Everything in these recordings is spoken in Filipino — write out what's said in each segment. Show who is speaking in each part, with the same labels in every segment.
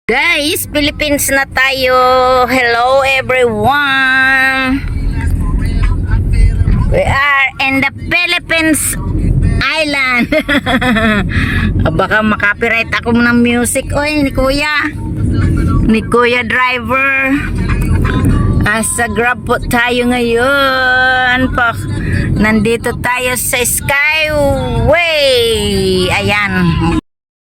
Speaker 1: Guys, Philippines na tayo. Hello everyone. We are in the Philippines Island. Baka makapiright ako ng music. Oy, ni Kuya. Ni Kuya driver. Asa Grab po tayo ngayon. Nandito tayo sa Skyway. Ayan.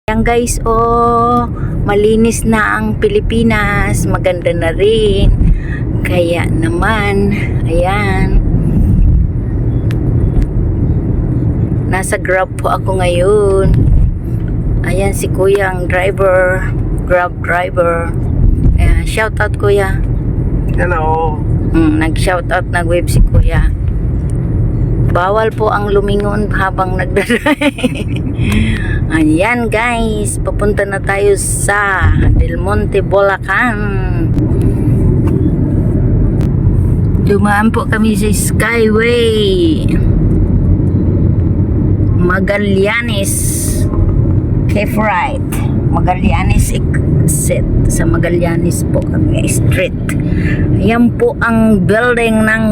Speaker 1: Ayan guys, oh, malinis na ang Pilipinas, maganda na rin. Kaya naman, ayan. Nasa Grab po ako ngayon. Ayan si Kuya ang driver, Grab driver. Ayan, shout out Kuya.
Speaker 2: Hello.
Speaker 1: Nag-shout out, nag-wave si Kuya. Bawal po ang lumingon habang nagdadrive. Ayan guys, papunta na tayo sa Del Monte, Bulacan. Dumaan po kami sa Skyway Magallanes Cafe Right, Magallanes exit. Sa Magallanes po kami street. Ayan po ang building ng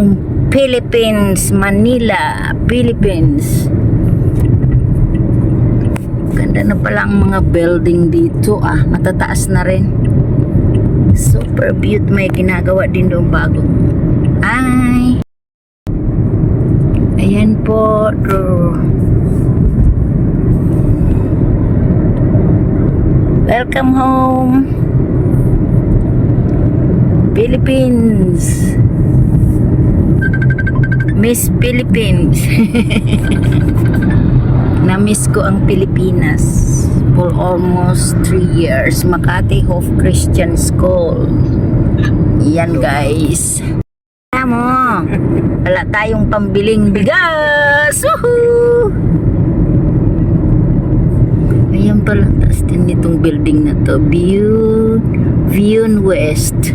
Speaker 1: Philippines, Manila, Philippines. Ganda na pala ang mga building dito matataas na rin. Super beautiful. May ginagawa din doon bagong. Ay, ayan po. Welcome home, Philippines. Miss Philippines. Na-miss ko ang Pilipinas for almost 3 years. Makati Hope Christian School. Yan guys. Alam mo, wala tayong pambiling bigas. Woohoo! Ayan pala, taas din nitong building na to. View West.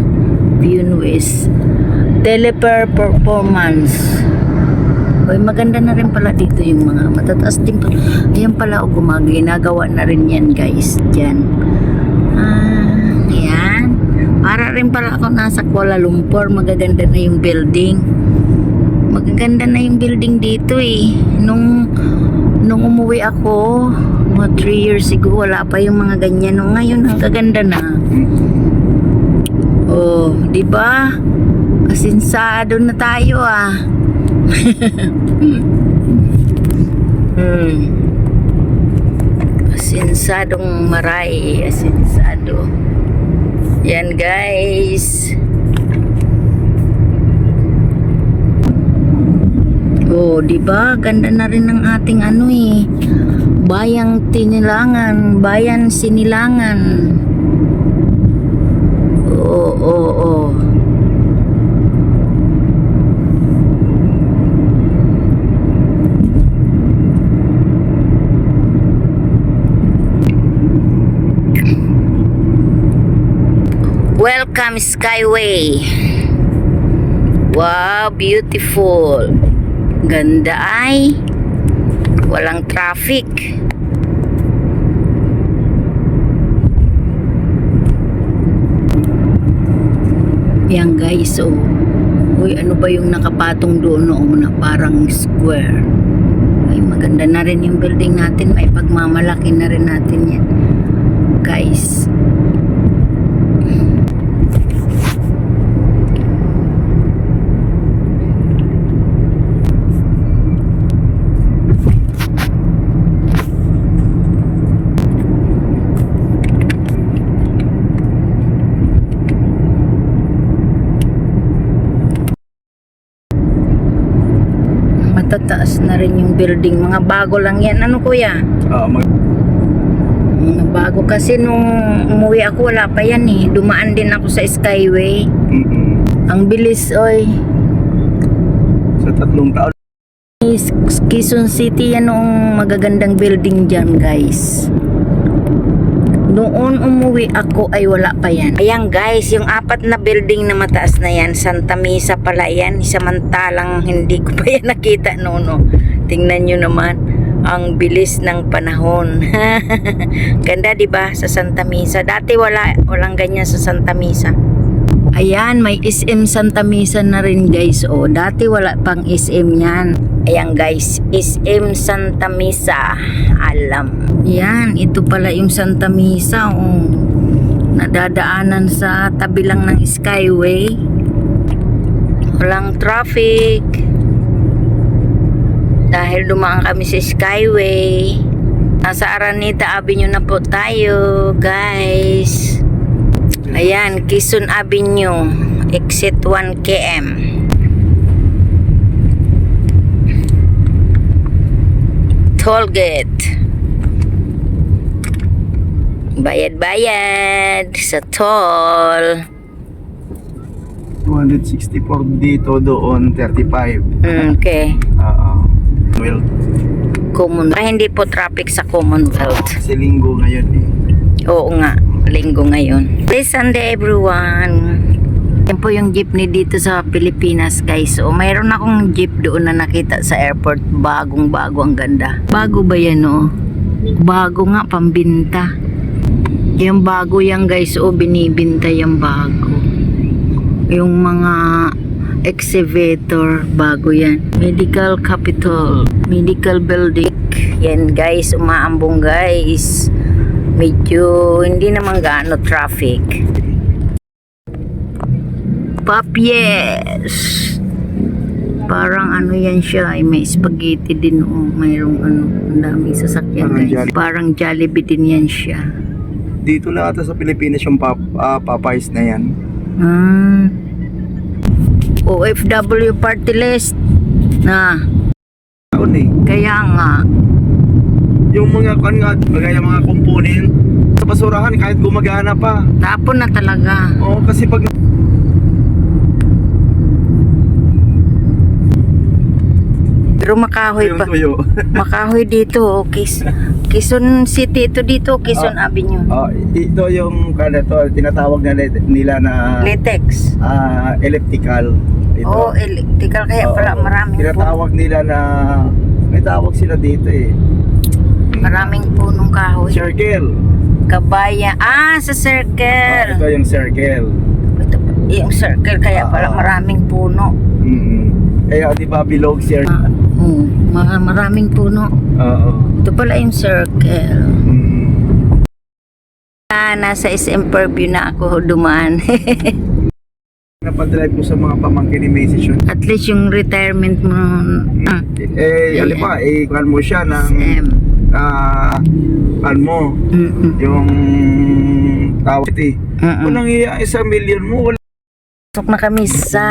Speaker 1: Teleper Performance. Oy, maganda na rin pala dito yung mga matataas din pala. Ayan pala, ginagawa na rin yan guys. Diyan. Ayan. Para rin pala ako nasa Kuala Lumpur. Magaganda na yung building. Magaganda na yung building dito Nung umuwi ako, mga 3 years ago, wala pa yung mga ganyan. Nung ngayon, ang gaganda na. Oh, di ba? Asinsado na tayo Asinsadong maray, asinsado. Yan guys. Oh, di ba? Ganda na rin ng ating bayang Tinilangan, bayan Sinilangan. Oo. Welcome Skyway. Wow, beautiful. Ganda walang traffic. Yan guys, uy, ano ba yung nakapatong doon na parang square? Ay, maganda na rin yung building natin. May pagmamalaki na rin natin yan guys. Matataas na rin yung building. Mga bago lang yan. Ano Kuya? Mga bago kasi nung umuwi ako wala pa yan Dumaan din ako sa Skyway. Ang bilis oy.
Speaker 2: Sa 3 taon.
Speaker 1: Quezon City yan ang magagandang building dyan guys. Noon umuwi ako ay wala pa yan. Ayan guys, yung 4 na building na mataas na yan, Santa Misa pala yan. Samantalang hindi ko pa yan nakita noon. Tingnan nyo naman. Ang bilis ng panahon. Ganda 'di ba sa Santa Misa? Dati walang ganyan sa Santa Misa. Ayan, may SM Santa Misa na rin guys. Oh, dati wala pang SM yan. Ayan guys, SM Santa Misa. Alam. Yan, ito pala yung Santa Misa. Oh. Nadadaanan sa tabi lang ng Skyway. Walang traffic. Dahil dumaan kami sa Skyway. Nasa Araneta Avenue na po tayo, guys. Ayan, Quezon Avenue, exit 1 km. Tollgate. Bayad-bayad sa toll.
Speaker 2: 264 dito, doon 35.
Speaker 1: Okay.
Speaker 2: Well,
Speaker 1: Hindi po traffic sa Commonwealth.
Speaker 2: kasi linggo ngayon eh.
Speaker 1: Oo nga, linggo ngayon. Please Sunday everyone. Yan po yung jeepney dito sa Pilipinas guys. So, mayroon akong jeep doon na nakita sa airport. Bagong bago, ang ganda. Bago ba yan oh? Bago nga, pambinta. Yung bago yan guys, binibinta yung bago. Yung mga excavator, bago yan. Medical Capital, Medical Building. Yan guys, umaambong guys. Medyo hindi naman gaano traffic. Papies. Parang ano yan siya, ay may spaghetti din oh. Mayroong ang daming sasakyan
Speaker 2: Parang
Speaker 1: guys. Parang Jollibee din yan siya.
Speaker 2: Dito na ata sa Pilipinas yung Popeyes na yan.
Speaker 1: OFW party list na.
Speaker 2: Taon eh.
Speaker 1: Kaya nga.
Speaker 2: Yung mga mga component sa basurahan kahit gumagana pa.
Speaker 1: Tapon na talaga.
Speaker 2: Oo, kasi pag
Speaker 1: Pero makahoy pa.
Speaker 2: tuyo.
Speaker 1: Makahoy dito. Quezon City ito dito. Quezon Avenue.
Speaker 2: Ito yung tinatawag nila na
Speaker 1: Latex.
Speaker 2: elliptical. Ito.
Speaker 1: Oh, electrical. Kaya pala maraming
Speaker 2: tinatawag nila na may tawag sila dito eh.
Speaker 1: maraming punong kahoy.
Speaker 2: Circle.
Speaker 1: Kabaya. Sa circle.
Speaker 2: Ito yung circle.
Speaker 1: Ito, yung circle. Kaya pala maraming puno.
Speaker 2: Kaya di ba bilog circle?
Speaker 1: Maraming puno.
Speaker 2: Oo.
Speaker 1: Ito pala yung circle. Nasa SM Purview na ako dumaan.
Speaker 2: Napadrive ko sa mga pamangkin ni Macy yun.
Speaker 1: At least yung retirement mo.
Speaker 2: Halimbawa, kuhan mo siya ng
Speaker 1: SM.
Speaker 2: kuhan mo yung tawag ito eh. Walang iya, 1 million mo.
Speaker 1: Pasok na kami sa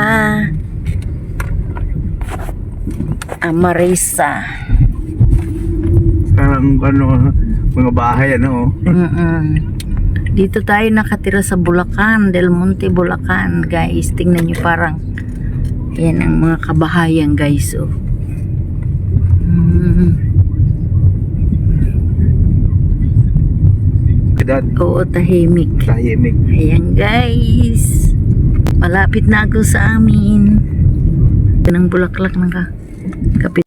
Speaker 1: Amarisa.
Speaker 2: Parang mga bahay
Speaker 1: Dito tayo nakatira sa Bulacan, Del Monte, Bulacan, guys. Tingnan nyo parang yan ang mga kabahayan, guys. Oh. Oo, tahimik.
Speaker 2: Tahimik.
Speaker 1: Ayan, guys. Malapit na ako sa amin. Yan ang bulaklak ng kapit.